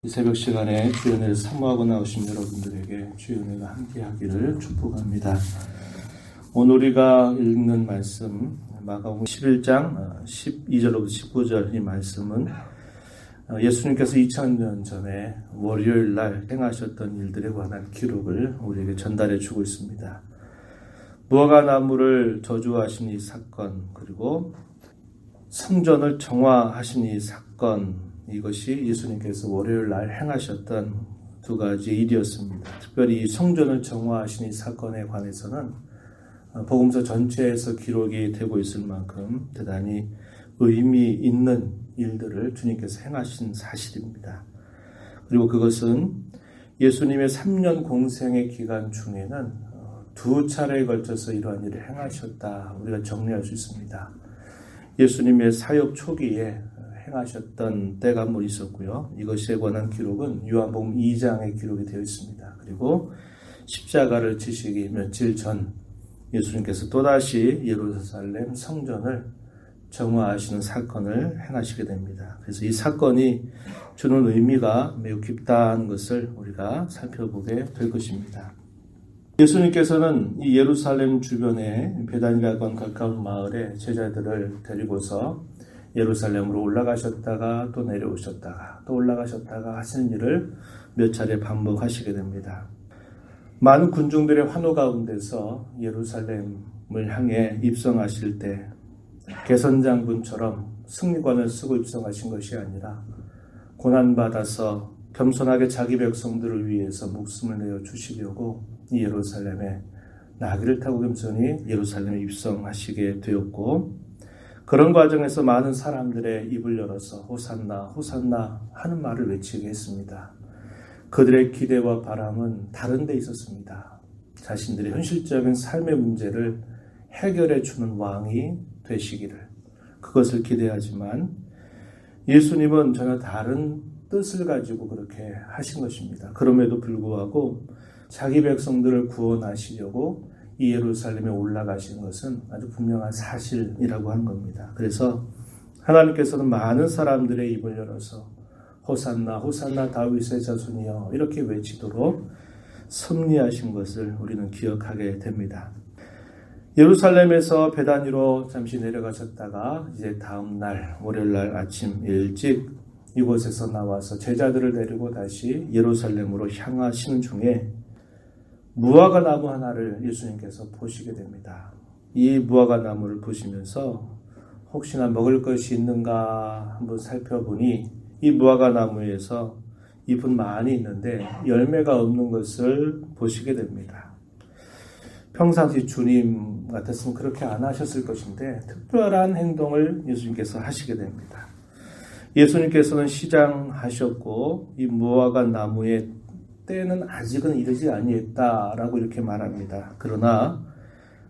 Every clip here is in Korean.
이 새벽 시간에 주의 은혜를 사모하고 나오신 여러분들에게 주의 은혜가 함께하기를 축복합니다. 오늘 우리가 읽는 말씀 마가복음 11장 12절로부터 19절 이 말씀은 예수님께서 2000년 전에 월요일 날 행하셨던 일들에 관한 기록을 우리에게 전달해 주고 있습니다. 무화과 나무를 저주하신 이 사건, 그리고 성전을 정화하신 이 사건, 이것이 예수님께서 월요일 날 행하셨던 두 가지 일이었습니다. 특별히 이 성전을 정화하신 이 사건에 관해서는 복음서 전체에서 기록이 되고 있을 만큼 대단히 의미 있는 일들을 주님께서 행하신 사실입니다. 그리고 그것은 예수님의 3년 공생의 기간 중에는 두 차례에 걸쳐서 이러한 일을 행하셨다, 우리가 정리할 수 있습니다. 예수님의 사역 초기에 행하셨던 때가 한번 있었고요. 이것에 관한 기록은 요한복음 2장에 기록이 되어 있습니다. 그리고 십자가를 지시기 며칠 전 예수님께서 또다시 예루살렘 성전을 정화하시는 사건을 행하시게 됩니다. 그래서 이 사건이 주는 의미가 매우 깊다는 것을 우리가 살펴보게 될 것입니다. 예수님께서는 이 예루살렘 주변에 베다니라고 하는 가까운 마을에 제자들을 데리고서 예루살렘으로 올라가셨다가 또 내려오셨다가 또 올라가셨다가 하시는 일을 몇 차례 반복하시게 됩니다. 많은 군중들의 환호 가운데서 예루살렘을 향해 입성하실 때 개선장군처럼 승리관을 쓰고 입성하신 것이 아니라 고난받아서 겸손하게 자기 백성들을 위해서 목숨을 내어 주시려고 이 예루살렘에 나귀를 타고 겸손히 예루살렘에 입성하시게 되었고, 그런 과정에서 많은 사람들의 입을 열어서 호산나 호산나 하는 말을 외치게 했습니다. 그들의 기대와 바람은 다른 데 있었습니다. 자신들의 현실적인 삶의 문제를 해결해 주는 왕이 되시기를, 그것을 기대하지만 예수님은 전혀 다른 뜻을 가지고 그렇게 하신 것입니다. 그럼에도 불구하고 자기 백성들을 구원하시려고 이 예루살렘에 올라가신 것은 아주 분명한 사실이라고 하는 겁니다. 그래서 하나님께서는 많은 사람들의 입을 열어서 호산나 호산나 다윗의 자손이여 이렇게 외치도록 섭리하신 것을 우리는 기억하게 됩니다. 예루살렘에서 베다니로 잠시 내려가셨다가 이제 다음 날 월요일 날 아침 일찍 이곳에서 나와서 제자들을 데리고 다시 예루살렘으로 향하시는 중에 무화과 나무 하나를 예수님께서 보시게 됩니다. 이 무화과 나무를 보시면서 혹시나 먹을 것이 있는가 한번 살펴보니 이 무화과 나무에서 잎은 많이 있는데 열매가 없는 것을 보시게 됩니다. 평상시 주님 같았으면 그렇게 안 하셨을 것인데 특별한 행동을 예수님께서 하시게 됩니다. 예수님께서는 시장하셨고 이 무화과 나무의 때는 아직은 이르지 아니했다라고 이렇게 말합니다. 그러나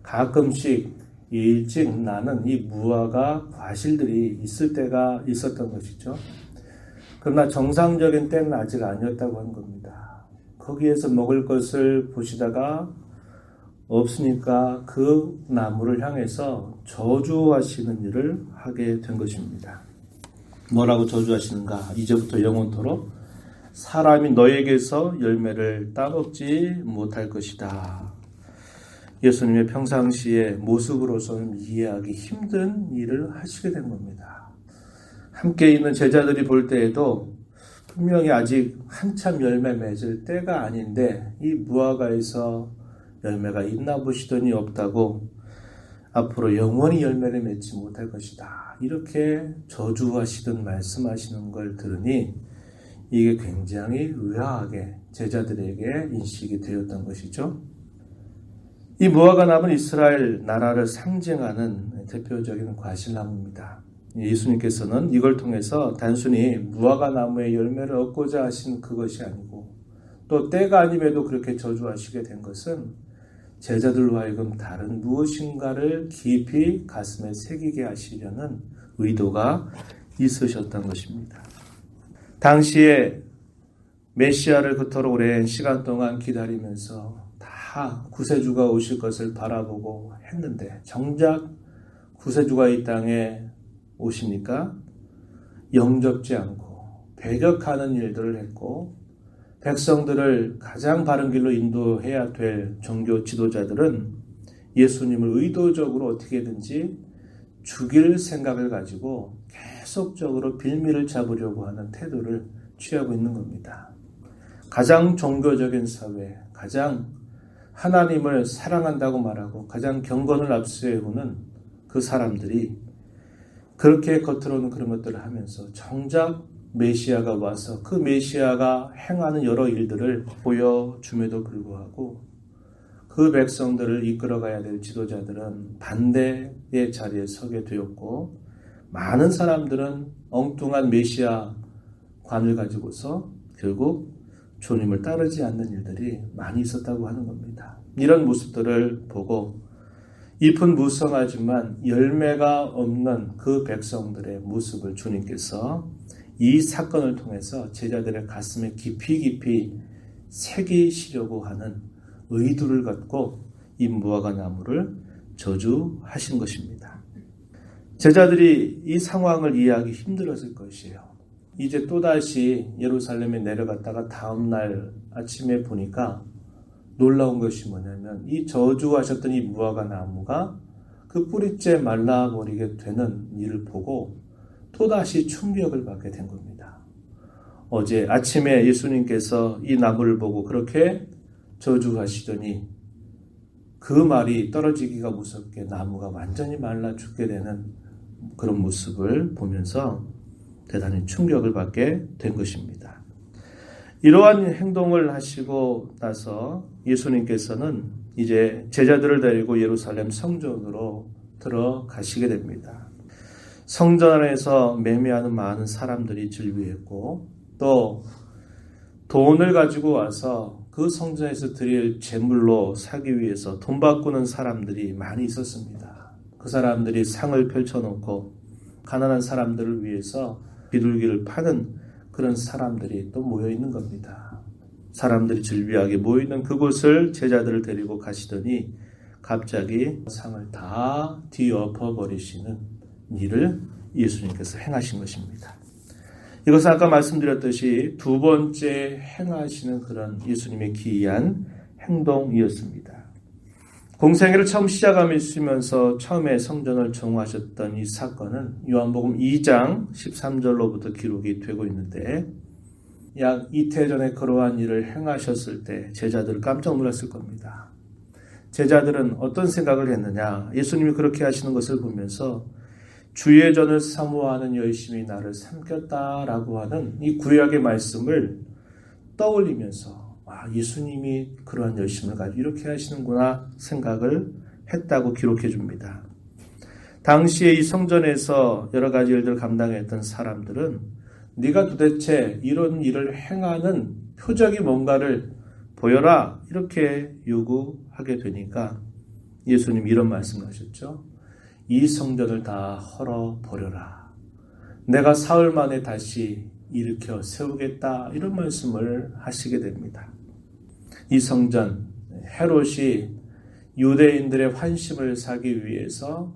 가끔씩 일찍 나는 이 무화과 과실들이 있을 때가 있었던 것이죠. 그러나 정상적인 때는 아직 아니었다고 하는 겁니다. 거기에서 먹을 것을 보시다가 없으니까 그 나무를 향해서 저주하시는 일을 하게 된 것입니다. 뭐라고 저주하시는가? 이제부터 영원토록 사람이 너에게서 열매를 따먹지 못할 것이다. 예수님의 평상시의 모습으로서는 이해하기 힘든 일을 하시게 된 겁니다. 함께 있는 제자들이 볼 때에도 분명히 아직 한참 열매 맺을 때가 아닌데 이 무화과에서 열매가 있나 보시더니 없다고, 앞으로 영원히 열매를 맺지 못할 것이다, 이렇게 저주하시든 말씀하시는 걸 들으니 이게 굉장히 의아하게 제자들에게 인식이 되었던 것이죠. 이 무화과 나무는 이스라엘 나라를 상징하는 대표적인 과실나무입니다. 예수님께서는 이걸 통해서 단순히 무화과 나무의 열매를 얻고자 하신 그것이 아니고, 또 때가 아님에도 그렇게 저주하시게 된 것은 제자들로 하여금 다른 무엇인가를 깊이 가슴에 새기게 하시려는 의도가 있으셨던 것입니다. 당시에 메시아를 그토록 오랜 시간 동안 기다리면서 다 구세주가 오실 것을 바라보고 했는데 정작 구세주가 이 땅에 오시니까 영접지 않고 배격하는 일들을 했고 백성들을 가장 바른 길로 인도해야 될 종교 지도자들은 예수님을 의도적으로 어떻게든지 죽일 생각을 가지고 계속적으로 빌미를 잡으려고 하는 태도를 취하고 있는 겁니다. 가장 종교적인 사회, 가장 하나님을 사랑한다고 말하고 가장 경건을 앞세우는 그 사람들이 그렇게 겉으로는 그런 것들을 하면서 정작 메시아가 와서 그 메시아가 행하는 여러 일들을 보여줌에도 불구하고 그 백성들을 이끌어가야 될 지도자들은 반대의 자리에 서게 되었고 많은 사람들은 엉뚱한 메시아 관을 가지고서 결국 주님을 따르지 않는 일들이 많이 있었다고 하는 겁니다. 이런 모습들을 보고 잎은 무성하지만 열매가 없는 그 백성들의 모습을 주님께서 이 사건을 통해서 제자들의 가슴에 깊이 새기시려고 하는 의도를 갖고 이 무화과 나무를 저주하신 것입니다. 제자들이 이 상황을 이해하기 힘들었을 것이에요. 이제 또다시 예루살렘에 내려갔다가 다음날 아침에 보니까 놀라운 것이 뭐냐면 이 저주하셨던 이 무화과 나무가 그 뿌리째 말라버리게 되는 일을 보고 또다시 충격을 받게 된 겁니다. 어제 아침에 예수님께서 이 나무를 보고 그렇게 저주하시더니 그 말이 떨어지기가 무섭게 나무가 완전히 말라 죽게 되는 그런 모습을 보면서 대단히 충격을 받게 된 것입니다. 이러한 행동을 하시고 나서 예수님께서는 이제 제자들을 데리고 예루살렘 성전으로 들어가시게 됩니다. 성전 안에서 매매하는 많은 사람들이 즐비했고 또 돈을 가지고 와서 그 성전에서 드릴 제물로 사기 위해서 돈 바꾸는 사람들이 많이 있었습니다. 그 사람들이 상을 펼쳐놓고 가난한 사람들을 위해서 비둘기를 파는 그런 사람들이 또 모여 있는 겁니다. 사람들이 즐비하게 모여 있는 그곳을 제자들을 데리고 가시더니 갑자기 상을 다 뒤엎어 버리시는 일을 예수님께서 행하신 것입니다. 이것은 아까 말씀드렸듯이 두 번째 행하시는 그런 예수님의 기이한 행동이었습니다. 공생애를 처음 시작하시면서 처음에 성전을 정화하셨던 이 사건은 요한복음 2장 13절로부터 기록이 되고 있는데 약 이틀 전에 그러한 일을 행하셨을 때 제자들은 깜짝 놀랐을 겁니다. 제자들은 어떤 생각을 했느냐? 예수님이 그렇게 하시는 것을 보면서 주의 전을 사모하는 열심이 나를 삼켰다라고 하는 이 구약의 말씀을 떠올리면서 예수님이 그러한 열심을 가지고 이렇게 하시는구나 생각을 했다고 기록해 줍니다. 당시에 이 성전에서 여러 가지 일들을 감당했던 사람들은 네가 도대체 이런 일을 행하는 표적이 뭔가를 보여라 이렇게 요구하게 되니까 예수님이 이런 말씀을 하셨죠. 이 성전을 다 헐어버려라. 내가 사흘 만에 다시 일으켜 세우겠다 이런 말씀을 하시게 됩니다. 이 성전 헤롯이 유대인들의 환심을 사기 위해서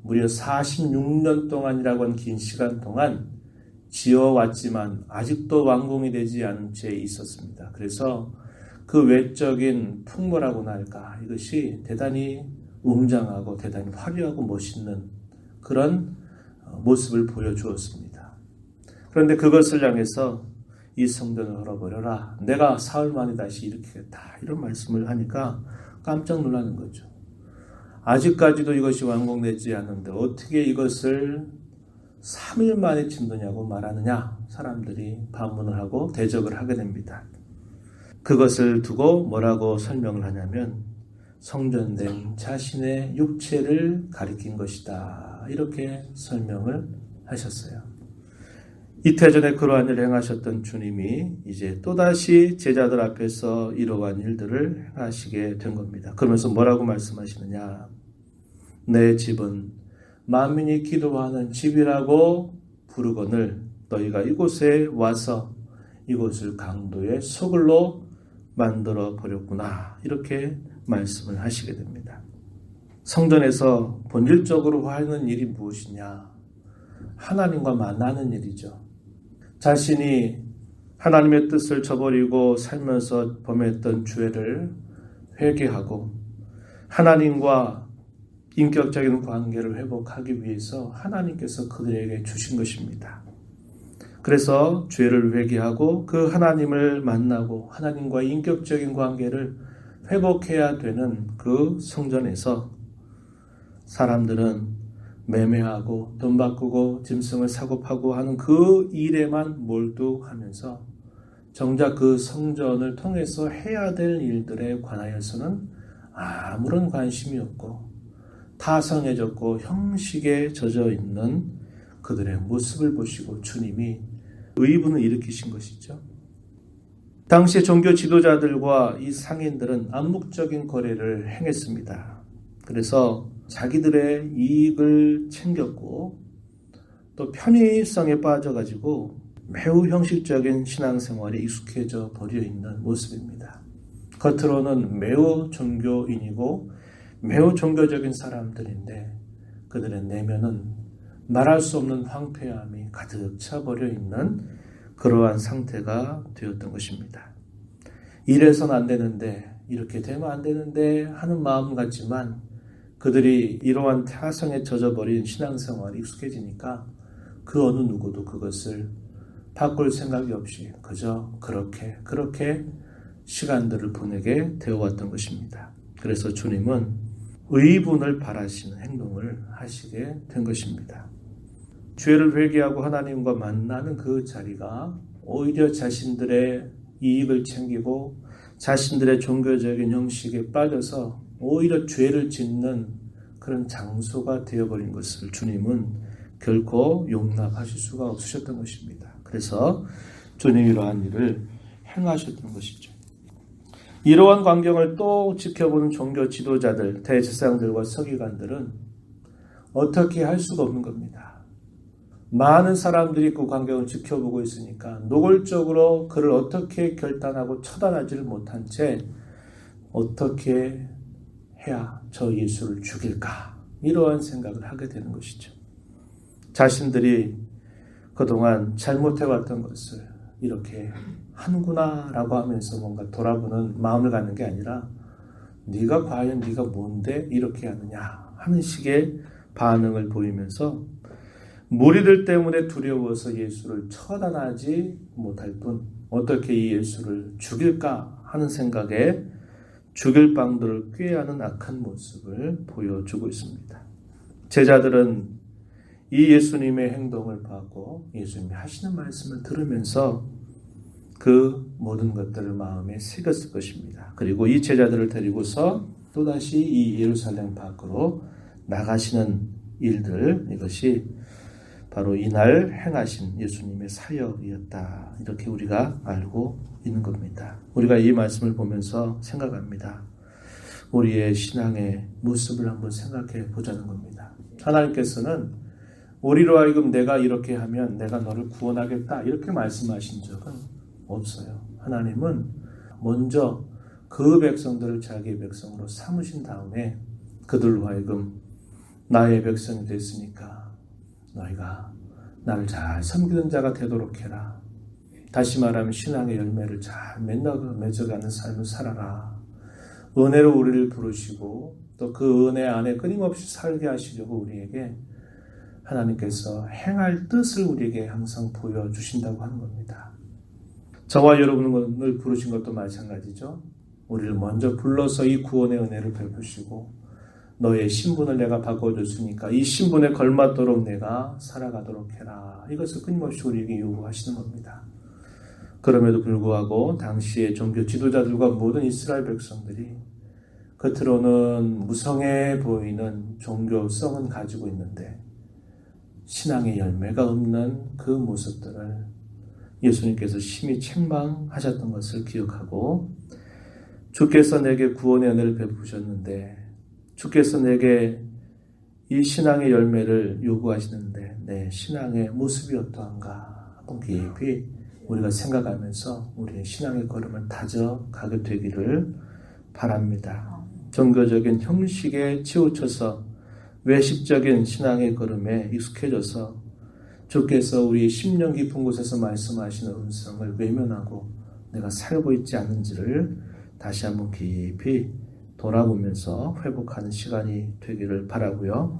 무려 46년 동안이라고 한 긴 시간 동안 지어왔지만 아직도 완공이 되지 않은 채 있었습니다. 그래서 그 외적인 풍모라고나 할까 이것이 대단히 웅장하고 대단히 화려하고 멋있는 그런 모습을 보여주었습니다. 그런데 그것을 향해서 이 성전을 헐어버려라. 내가 사흘 만에 다시 일으키겠다. 이런 말씀을 하니까 깜짝 놀라는 거죠. 아직까지도 이것이 완공되지 않는데 어떻게 이것을 3일 만에 짓느냐고 말하느냐. 사람들이 반문을 하고 대적을 하게 됩니다. 그것을 두고 뭐라고 설명을 하냐면 성전된 자신의 육체를 가리킨 것이다. 이렇게 설명을 하셨어요. 이태 전에 그러한 일을 행하셨던 주님이 이제 또다시 제자들 앞에서 이러한 일들을 행하시게 된 겁니다. 그러면서 뭐라고 말씀하시느냐. 내 집은 만민이 기도하는 집이라고 부르거늘 너희가 이곳에 와서 이곳을 강도의 소굴로 만들어 버렸구나. 이렇게 말씀을 하시게 됩니다. 성전에서 본질적으로 하는 일이 무엇이냐? 하나님과 만나는 일이죠. 자신이 하나님의 뜻을 저버리고 살면서 범했던 죄를 회개하고 하나님과 인격적인 관계를 회복하기 위해서 하나님께서 그들에게 주신 것입니다. 그래서 죄를 회개하고 그 하나님을 만나고 하나님과 인격적인 관계를 회복해야 되는 그 성전에서 사람들은 매매하고 돈 바꾸고 짐승을 사고 파고 하는 그 일에만 몰두하면서 정작 그 성전을 통해서 해야 될 일들에 관하여서는 아무런 관심이 없고 타성해졌고 형식에 젖어 있는 그들의 모습을 보시고 주님이 의분을 일으키신 것이죠. 당시 종교 지도자들과 이 상인들은 암묵적인 거래를 행했습니다. 그래서 자기들의 이익을 챙겼고 또 편의성에 빠져가지고 매우 형식적인 신앙생활에 익숙해져 버려 있는 모습입니다. 겉으로는 매우 종교인이고 매우 종교적인 사람들인데 그들의 내면은 말할 수 없는 황폐함이 가득 차버려 있는 그러한 상태가 되었던 것입니다. 이래선 안 되는데 이렇게 되면 안 되는데 하는 마음 같지만 그들이 이러한 타성에 젖어버린 신앙생활이 익숙해지니까 그 어느 누구도 그것을 바꿀 생각이 없이 그저 그렇게 시간들을 보내게 되어왔던 것입니다. 그래서 주님은 의분을 바라시는 행동을 하시게 된 것입니다. 죄를 회개하고 하나님과 만나는 그 자리가 오히려 자신들의 이익을 챙기고 자신들의 종교적인 형식에 빠져서 오히려 죄를 짓는 그런 장소가 되어버린 것을 주님은 결코 용납하실 수가 없으셨던 것입니다. 그래서 주님이 이러한 일을 행하셨던 것이죠. 이러한 광경을 또 지켜보는 종교 지도자들, 대제사장들과 서기관들은 어떻게 할 수가 없는 겁니다. 많은 사람들이 그 광경을 지켜보고 있으니까 노골적으로 그를 어떻게 결단하고 처단하지를 못한 채 어떻게 해야 저 예수를 죽일까? 이러한 생각을 하게 되는 것이죠. 자신들이 그동안 잘못해왔던 것을 이렇게 하는구나라고 하면서 뭔가 돌아보는 마음을 갖는 게 아니라 네가 과연 네가 뭔데 이렇게 하느냐 하는 식의 반응을 보이면서 무리들 때문에 두려워서 예수를 처단하지 못할 뿐 어떻게 이 예수를 죽일까 하는 생각에 죽일 방도를 꾀하는 악한 모습을 보여주고 있습니다. 제자들은 이 예수님의 행동을 보고 예수님이 하시는 말씀을 들으면서 그 모든 것들을 마음에 새겼을 것입니다. 그리고 이 제자들을 데리고서 또다시 이 예루살렘 밖으로 나가시는 일들, 이것이 바로 이날 행하신 예수님의 사역이었다. 이렇게 우리가 알고 있는 겁니다. 우리가 이 말씀을 보면서 생각합니다. 우리의 신앙의 모습을 한번 생각해 보자는 겁니다. 하나님께서는 우리로 하여금 내가 이렇게 하면 내가 너를 구원하겠다 이렇게 말씀하신 적은 없어요. 하나님은 먼저 그 백성들을 자기의 백성으로 삼으신 다음에 그들로 하여금 나의 백성이 됐으니까 너희가 나를 잘 섬기는 자가 되도록 해라. 다시 말하면 신앙의 열매를 잘 맺어가는 삶을 살아라. 은혜로 우리를 부르시고 또 그 은혜 안에 끊임없이 살게 하시려고 우리에게 하나님께서 행할 뜻을 우리에게 항상 보여주신다고 하는 겁니다. 저와 여러분을 부르신 것도 마찬가지죠. 우리를 먼저 불러서 이 구원의 은혜를 베푸시고 너의 신분을 내가 바꿔줬으니까 이 신분에 걸맞도록 내가 살아가도록 해라. 이것을 끊임없이 우리에게 요구하시는 겁니다. 그럼에도 불구하고 당시의 종교 지도자들과 모든 이스라엘 백성들이 겉으로는 무성해 보이는 종교성은 가지고 있는데 신앙의 열매가 없는 그 모습들을 예수님께서 심히 책망하셨던 것을 기억하고 주께서 내게 구원의 은혜를 베푸셨는데 주께서 내게 이 신앙의 열매를 요구하시는데 내 신앙의 모습이 어떠한가 한번 깊이 우리가 생각하면서 우리의 신앙의 걸음을 다져가게 되기를 바랍니다. 종교적인 형식에 치우쳐서 외식적인 신앙의 걸음에 익숙해져서 주께서 우리 심령 깊은 곳에서 말씀하시는 음성을 외면하고 내가 살고 있지 않는지를 다시 한번 깊이 돌아보면서 회복하는 시간이 되기를 바라고요.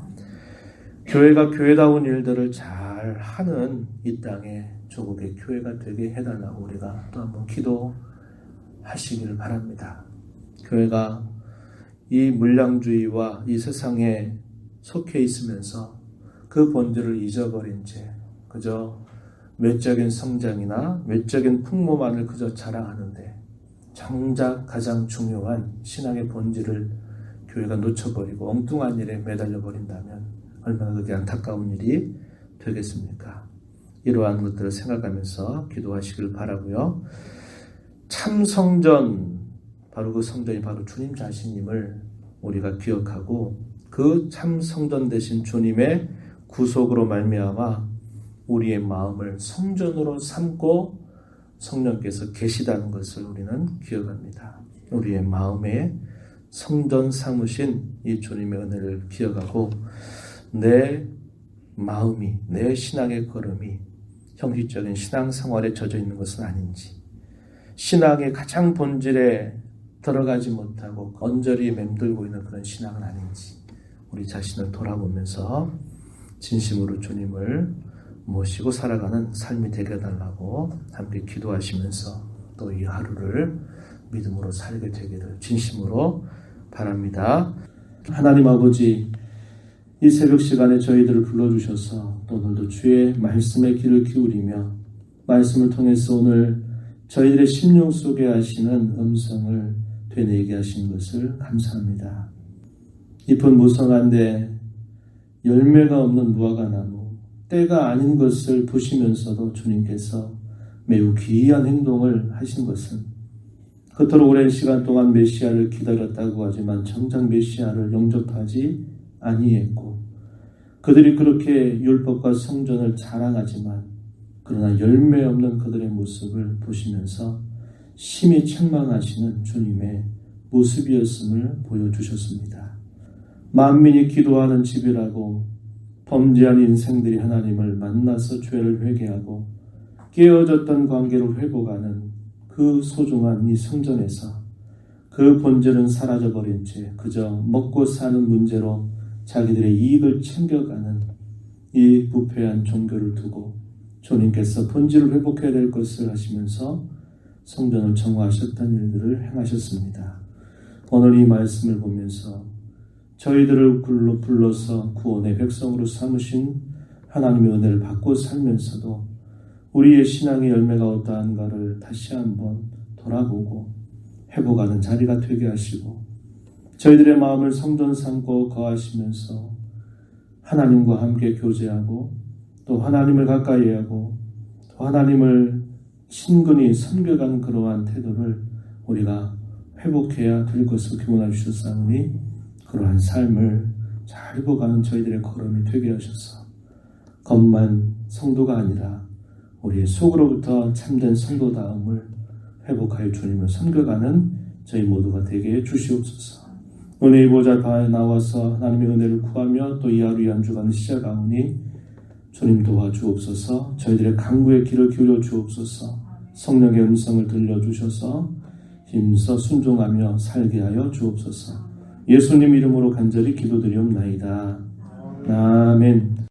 교회가 교회다운 일들을 잘 하는 이 땅에 조국의 교회가 되게 해달라고 우리가 또 한번 기도하시기를 바랍니다. 교회가 이 물량주의와 이 세상에 속해 있으면서 그 본질을 잊어버린 채 그저 외적인 성장이나 외적인 풍모만을 그저 자랑하는데 정작 가장 중요한 신앙의 본질을 교회가 놓쳐버리고 엉뚱한 일에 매달려 버린다면 얼마나 그게 안타까운 일이 되겠습니까? 이러한 것들을 생각하면서 기도하시길 바라고요. 참 성전, 바로 그 성전이 바로 주님 자신임을 우리가 기억하고 그 참 성전 되신 주님의 구속으로 말미암아 우리의 마음을 성전으로 삼고 성령께서 계시다는 것을 우리는 기억합니다. 우리의 마음에 성전 삼으신 이 주님의 은혜를 기억하고 내 마음이, 내 신앙의 걸음이 형식적인 신앙생활에 젖어 있는 것은 아닌지, 신앙의 가장 본질에 들어가지 못하고 언저리 맴돌고 있는 그런 신앙은 아닌지 우리 자신을 돌아보면서 진심으로 주님을 모시고 살아가는 삶이 되게 해달라고 함께 기도하시면서 또 이 하루를 믿음으로 살게 되기를 진심으로 바랍니다. 하나님 아버지, 이 새벽 시간에 저희들을 불러주셔서 또 오늘도 주의 말씀에 귀를 기울이며 말씀을 통해서 오늘 저희들의 심령 속에 하시는 음성을 되뇌게 하신 것을 감사합니다. 잎은 무성한데 열매가 없는 무화과나무, 때가 아닌 것을 보시면서도 주님께서 매우 기이한 행동을 하신 것은 그토록 오랜 시간 동안 메시아를 기다렸다고 하지만 정작 메시아를 영접하지 아니했고 그들이 그렇게 율법과 성전을 자랑하지만 그러나 열매 없는 그들의 모습을 보시면서 심히 책망하시는 주님의 모습이었음을 보여주셨습니다. 만민이 기도하는 집이라고 범죄한 인생들이 하나님을 만나서 죄를 회개하고 깨어졌던 관계를 회복하는 그 소중한 이 성전에서 그 본질은 사라져버린 채 그저 먹고 사는 문제로 자기들의 이익을 챙겨가는 이 부패한 종교를 두고 주님께서 본질을 회복해야 될 것을 하시면서 성전을 정화하셨던 일들을 행하셨습니다. 오늘 이 말씀을 보면서 저희들을 불러서 구원의 백성으로 삼으신 하나님의 은혜를 받고 살면서도 우리의 신앙의 열매가 어떠한가를 다시 한번 돌아보고 회복하는 자리가 되게 하시고 저희들의 마음을 성전 삼고 거하시면서 하나님과 함께 교제하고 또 하나님을 가까이 하고 또 하나님을 친근히 섬겨가는 그러한 태도를 우리가 회복해야 될 것을 기원하여 주셨사오니 그러한 삶을 잘 회복하는 저희들의 걸음이 되게 하셔서 겉만 성도가 아니라 우리의 속으로부터 참된 성도다움을 회복하여 주님을 섬겨가는 저희 모두가 되게 해 주시옵소서. 은혜의 보좌 바에 나와서 하나님의 은혜를 구하며 또 이 하루 이 한 주간을 시작하오니 주님 도와주옵소서. 저희들의 간구에 귀를 기울여 주옵소서. 성령의 음성을 들려주셔서 힘써 순종하며 살게 하여 주옵소서. 예수님 이름으로 간절히 기도드리옵나이다. 아멘.